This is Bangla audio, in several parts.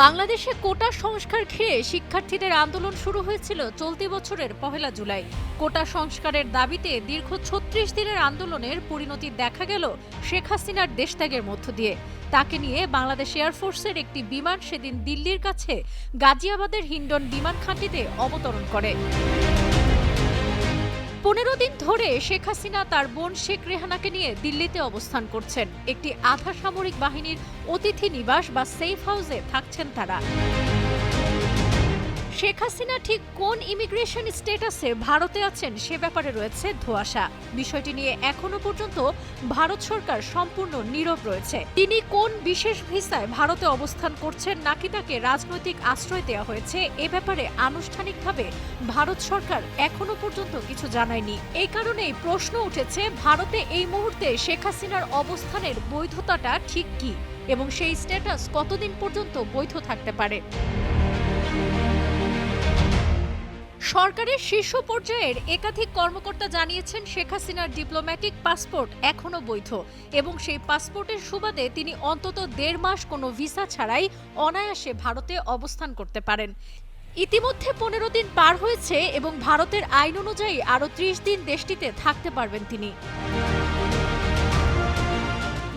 বাংলাদেশে কোটা সংস্কার ঘিরে শিক্ষার্থীদের আন্দোলন শুরু হয়েছিল চলতি বছরের ১ জুলাই। কোটা সংস্কারের দাবিতে দীর্ঘ ৩৬ দিনের আন্দোলনের পরিণতি দেখা গেল শেখ হাসিনার দেশত্যাগের মধ্য দিয়ে। তাকে নিয়ে বাংলাদেশ এয়ারফোর্সের একটি বিমান সেদিন দিল্লির কাছে গাজিয়াবাদের হিন্ডন বিমান ঘাঁটিতে অবতরণ করে। ১৫ দিন ধরে শেখ হাসিনা তার বোন শেখ রেহানাকে নিয়ে দিল্লিতে অবস্থান করছেন। একটি আধা সামরিক বাহিনীর অতিথি নিবাস বা সেফ হাউসে থাকছেন তারা। শেখ হাসিনা ঠিক কোন ইমিগ্রেশন স্ট্যাটাসে ভারতে আছেন সে ব্যাপারে রয়েছে ধোঁয়াশা। বিষয়টি নিয়ে এখনো পর্যন্ত ভারত সরকার সম্পূর্ণ নীরব রয়েছে। তিনি কোন বিশেষ ভিসায় ভারতে অবস্থান করছেন নাকি তাকে রাজনৈতিক আশ্রয় দেওয়া হয়েছে এ ব্যাপারে আনুষ্ঠানিকভাবে ভারত সরকার এখনো পর্যন্ত কিছু জানায়নি। এই কারণেই প্রশ্ন উঠেছে, ভারতে এই মুহূর্তে শেখ হাসিনার অবস্থানের বৈধতাটা ঠিক কি এবং সেই স্ট্যাটাস কতদিন পর্যন্ত বৈধ থাকতে পারে। সরকারের শীর্ষ পর্যায়ের একাধিক কর্মকর্তা জানিয়েছেন শেখ হাসিনার ডিপ্লোম্যাটিক পাসপোর্ট এখনো বৈধ এবং সেই পাসপোর্টের সুবাদে তিনি অন্তত ১.৫ মাস কোনো ভিসা ছাড়াই অনায়াসে ভারতে অবস্থান করতে পারেন। ইতিমধ্যে ১৫ দিন পার হয়েছে এবং ভারতের আইন অনুযায়ী আরও ৩০ দিন দেশটিতে থাকতে পারবেন তিনি।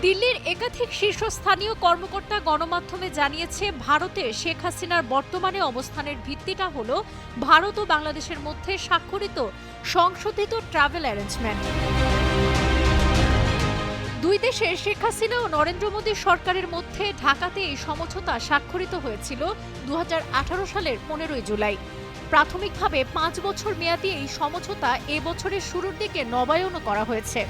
দিল্লির একাধিক শীর্ষস্থানীয় কর্মকর্তা গণমাধ্যমে জানিয়েছে, ভারতে শেখ হাসিনার বর্তমানে অবস্থানের ভিত্তিটা হল ভারত ও বাংলাদেশের মধ্যে স্বাক্ষরিত সংশোধিত ট্রাভেল অ্যারেঞ্জমেন্ট। দুই দেশের শেখ হাসিনা ও নরেন্দ্র মোদী সরকারের মধ্যে ঢাকাতে এই সমঝোতা স্বাক্ষরিত হয়েছিল ২০১৮ সালের ১৫ জুলাই। প্রাথমিকভাবে ৫ বছর মেয়াদী এই সমঝোতা এবছরের শুরুর দিকে নবায়নও করা হয়েছে।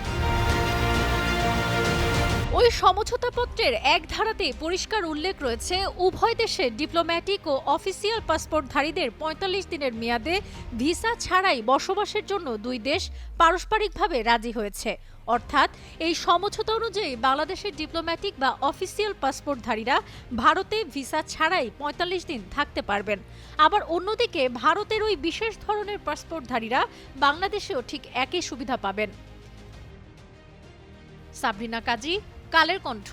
ওই সমঝোতাপত্রের এক ধারাতেই পরিষ্কার উল্লেখ রয়েছে, উভয় দেশের ডিপ্লোম্যাটিক ও অফিসিয়াল পাসপোর্টধারীদের ৪৫ দিনের মেয়াদে ভিসা ছাড়াই বসবাসের জন্য দুই দেশ পারস্পরিকভাবে রাজি হয়েছে। অর্থাৎ এই সমঝোতা অনুযায়ী বাংলাদেশের ডিপ্লোম্যাটিক বা অফিসিয়াল পাসপোর্টধারীরা ভারতে ভিসা ছাড়াই ৪৫ দিন থাকতে পারবেন। আবার অন্যদিকে ভারতের ওই বিশেষ ধরনের পাসপোর্টধারীরা বাংলাদেশেও ঠিক একই সুবিধা পাবেন। সাবরিনা কাজী, কালের কণ্ঠ।